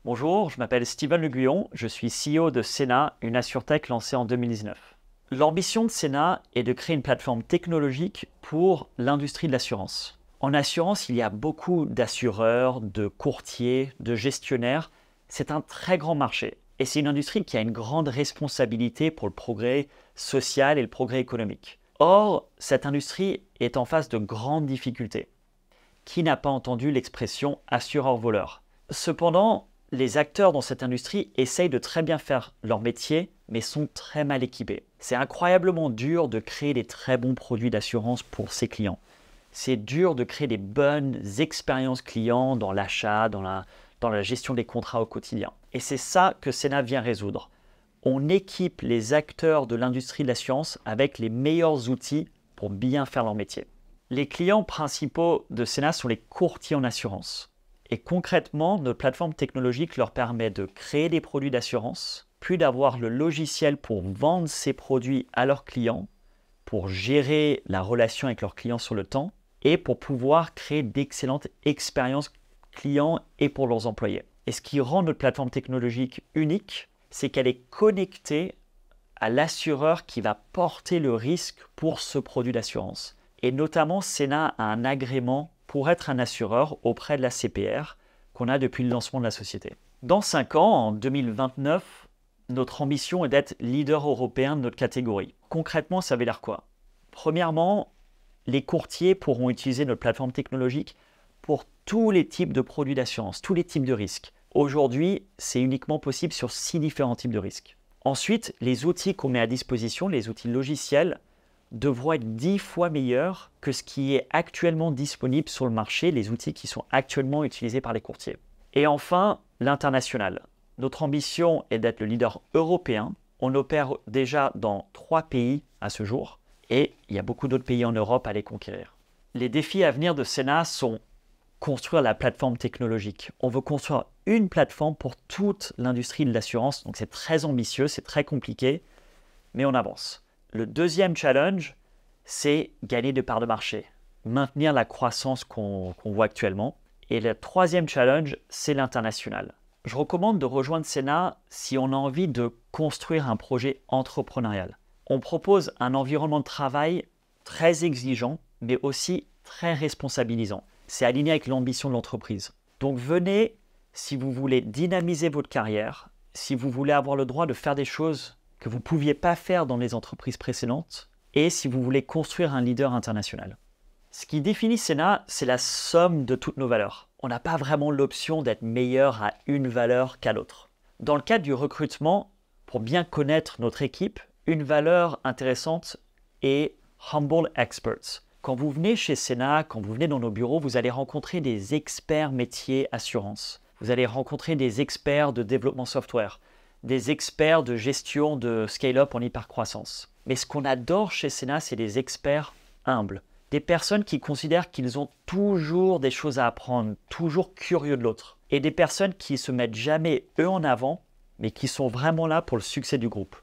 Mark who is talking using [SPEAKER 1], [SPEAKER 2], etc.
[SPEAKER 1] Bonjour, je m'appelle Steven Le Guyon, je suis CEO de Sena, une assurtech lancée en 2019. L'ambition de Sena est de créer une plateforme technologique pour l'industrie de l'assurance. En assurance, il y a beaucoup d'assureurs, de courtiers, de gestionnaires. C'est un très grand marché et c'est une industrie qui a une grande responsabilité pour le progrès social et le progrès économique. Or, cette industrie est en face de grandes difficultés. Qui n'a pas entendu l'expression assureur-voleur? Cependant, les acteurs dans cette industrie essayent de très bien faire leur métier, mais sont très mal équipés. C'est incroyablement dur de créer des très bons produits d'assurance pour ses clients. C'est dur de créer des bonnes expériences clients dans l'achat, dans la gestion des contrats au quotidien. Et c'est ça que Sena vient résoudre. On équipe les acteurs de l'industrie de l'assurance avec les meilleurs outils pour bien faire leur métier. Les clients principaux de Sena sont les courtiers en assurance. Et concrètement, notre plateforme technologique leur permet de créer des produits d'assurance, puis d'avoir le logiciel pour vendre ces produits à leurs clients, pour gérer la relation avec leurs clients sur le temps et pour pouvoir créer d'excellentes expériences clients et pour leurs employés. Et ce qui rend notre plateforme technologique unique, c'est qu'elle est connectée à l'assureur qui va porter le risque pour ce produit d'assurance. Et notamment, Sena a un agrément pour être un assureur auprès de la CPR qu'on a depuis le lancement de la société. Dans 5 ans, en 2029, notre ambition est d'être leader européen de notre catégorie. Concrètement, ça veut dire quoi? Premièrement, les courtiers pourront utiliser notre plateforme technologique pour tous les types de produits d'assurance, tous les types de risques. Aujourd'hui, c'est uniquement possible sur 6 différents types de risques. Ensuite, les outils qu'on met à disposition, les outils logiciels, devront être 10 fois meilleurs que ce qui est actuellement disponible sur le marché, les outils qui sont actuellement utilisés par les courtiers. Et enfin, l'international. Notre ambition est d'être le leader européen. On opère déjà dans 3 pays à ce jour et il y a beaucoup d'autres pays en Europe à les conquérir. Les défis à venir de Sena sont construire la plateforme technologique. On veut construire une plateforme pour toute l'industrie de l'assurance, donc c'est très ambitieux, c'est très compliqué, mais on avance. Le deuxième challenge, c'est gagner de parts de marché, maintenir la croissance qu'on voit actuellement. Et le troisième challenge, c'est l'international. Je recommande de rejoindre Sena si on a envie de construire un projet entrepreneurial. On propose un environnement de travail très exigeant, mais aussi très responsabilisant. C'est aligné avec l'ambition de l'entreprise. Donc venez si vous voulez dynamiser votre carrière, si vous voulez avoir le droit de faire des choses que vous ne pouviez pas faire dans les entreprises précédentes et si vous voulez construire un leader international. Ce qui définit Sena, c'est la somme de toutes nos valeurs. On n'a pas vraiment l'option d'être meilleur à une valeur qu'à l'autre. Dans le cadre du recrutement, pour bien connaître notre équipe, une valeur intéressante est Humble Experts. Quand vous venez chez Sena, quand vous venez dans nos bureaux, vous allez rencontrer des experts métiers assurance. Vous allez rencontrer des experts de développement software, des experts de gestion de scale-up en hypercroissance. Mais ce qu'on adore chez Sena, c'est des experts humbles. Des personnes qui considèrent qu'ils ont toujours des choses à apprendre, toujours curieux de l'autre. Et des personnes qui ne se mettent jamais eux en avant, mais qui sont vraiment là pour le succès du groupe.